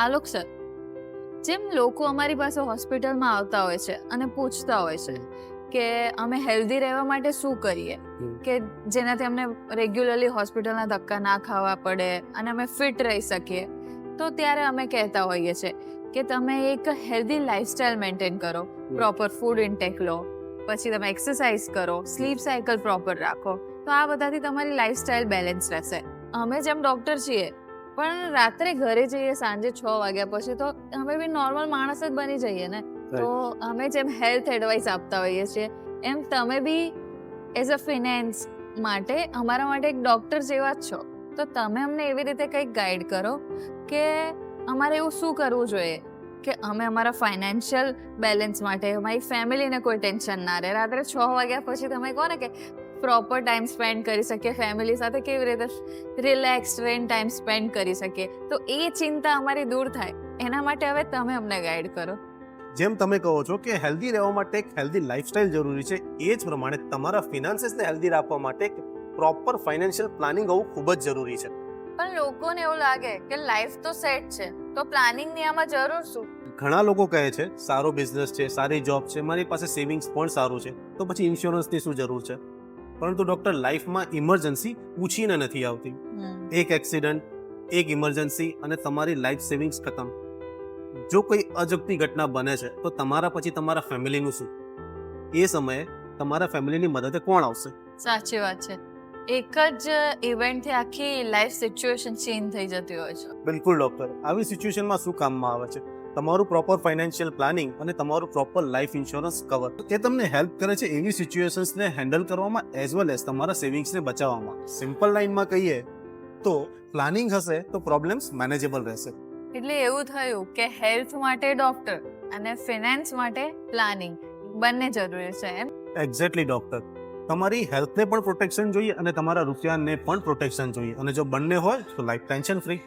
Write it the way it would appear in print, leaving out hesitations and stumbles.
Alok sir, જેમ લોકો અમારી પાસે હોસ્પિટલમાં આવતા હોય છે અને પૂછતા હોય છે કે અમે હેલ્ધી રહેવા માટે શું કરીએ કે જેનાથી અમને રેગ્યુલરલી હોસ્પિટલના ધક્કા ના ખાવા પડે અને અમે ફિટ રહી શકીએ, તો ત્યારે અમે કહેતા હોઈએ છીએ કે તમે એક હેલ્ધી લાઈફસ્ટાઈલ મેન્ટેન કરો, પ્રોપર ફૂડ ઇન્ટેક લો, પછી તમે એક્સરસાઇઝ કરો, સ્લીપ સાયકલ પ્રોપર રાખો, તો આ બધાથી તમારી લાઈફસ્ટાઈલ બેલેન્સ રહેશે. અમે જેમ ડૉક્ટર છીએ પણ રાત્રે ઘરે જઈએ સાંજે 6 વાગ્યા પછી, તો અમે બી નોર્મલ માણસ જ બની જઈએ ને. તો અમે જેમ હેલ્થ એડવાઇસ આપતા હોઈએ છીએ એમ તમે બી એઝ અ ફિનાન્સ માટે અમારા માટે એક ડૉક્ટર જેવા જ છો, તો તમે અમને એવી રીતે કંઈક ગાઈડ કરો કે અમારે એવું શું કરવું જોઈએ કે અમે અમારા ફાઇનાન્શિયલ બેલેન્સ માટે અમારી ફેમિલીને કોઈ ટેન્શન ના રહે. રાત્રે 6 વાગ્યા પછી તમે કહો ને કે પ્રોપર ટાઈમ સ્પેન્ડ કરી શકીએ ફેમિલી સાથે, કેવી રીતે રિલેક્સ ટાઈમ સ્પેન્ડ કરી શકીએ, તો એ ચિંતા અમારી દૂર થાય એના માટે હવે તમે અમને ગાઈડ કરો. જેમ તમે કહો છો કે હેલ્ધી રહેવા માટે એક હેલ્ધી લાઈફસ્ટાઈલ જરૂરી છે, એ જ પ્રમાણે તમારા ફિનાન્સીસને હેલ્ધી રાખવા માટે એક પ્રોપર ફાઇનાન્શિયલ પ્લાનિંગ હોવું ખૂબ જ જરૂરી છે. પણ લોકોને એવું લાગે કે લાઈફ તો સેટ છે, તો પ્લાનિંગની આમાં જરૂર શું? ઘણા લોકો કહે છે સારો બિઝનેસ છે, સારી જોબ છે, મારી પાસે સેવિંગ્સ પણ સારું છે, તો પછી ઇન્સ્યોરન્સની શું જરૂર છે? પરંતુ ડોક્ટર, લાઈફમાં ઇમરજન્સી પૂછીને નથી આવતી. એક એક્સિડન્ટ, એક ઇમરજન્સી અને તમારી લાઈફ સેવિંગ્સ ખતમ. જો કોઈ અજગતી ઘટના બને છે તો તમારા પછી તમારા ફેમિલીનું શું? એ સમયે તમારા ફેમિલીની મદદે કોણ આવશે? સાચી વાત છે. એક જ ઇવેન્ટથી આખી લાઈફ સિચ્યુએશન ચેન્જ થઈ જતી હોય છે. બિલકુલ ડોક્ટર, આવી સિચ્યુએશનમાં શું કામમાં આવે છે? તમારું પ્રોપર ફાઇનાન્શિયલ પ્લાનિંગ અને તમારું પ્રોપર લાઈફ ઇન્સ્યોરન્સ કવર, તે તમને હેલ્પ કરે છે એવી સિચ્યુએશન્સને હેન્ડલ કરવામાં એઝ વેલ એઝ તમારા સેવિંગ્સને બચાવવામાં. સિમ્પલ લાઈનમાં કહીએ તો પ્લાનિંગ હશે તો પ્રોબ્લેમ્સ મેનેજેબલ રહેશે. એટલે એવું થયું કે હેલ્થ માટે ડોક્ટર અને ફિનાન્સ માટે પ્લાનિંગ બંને જરૂરી છે એમ? એક્ઝેક્ટલી ડોક્ટર, તમારી હેલ્થને પણ પ્રોટેક્શન જોઈએ અને તમારા રૂપિયાને પણ પ્રોટેક્શન જોઈએ, અને જો બંને હોય તો લાઈફ ટેન્શન ફ્રી.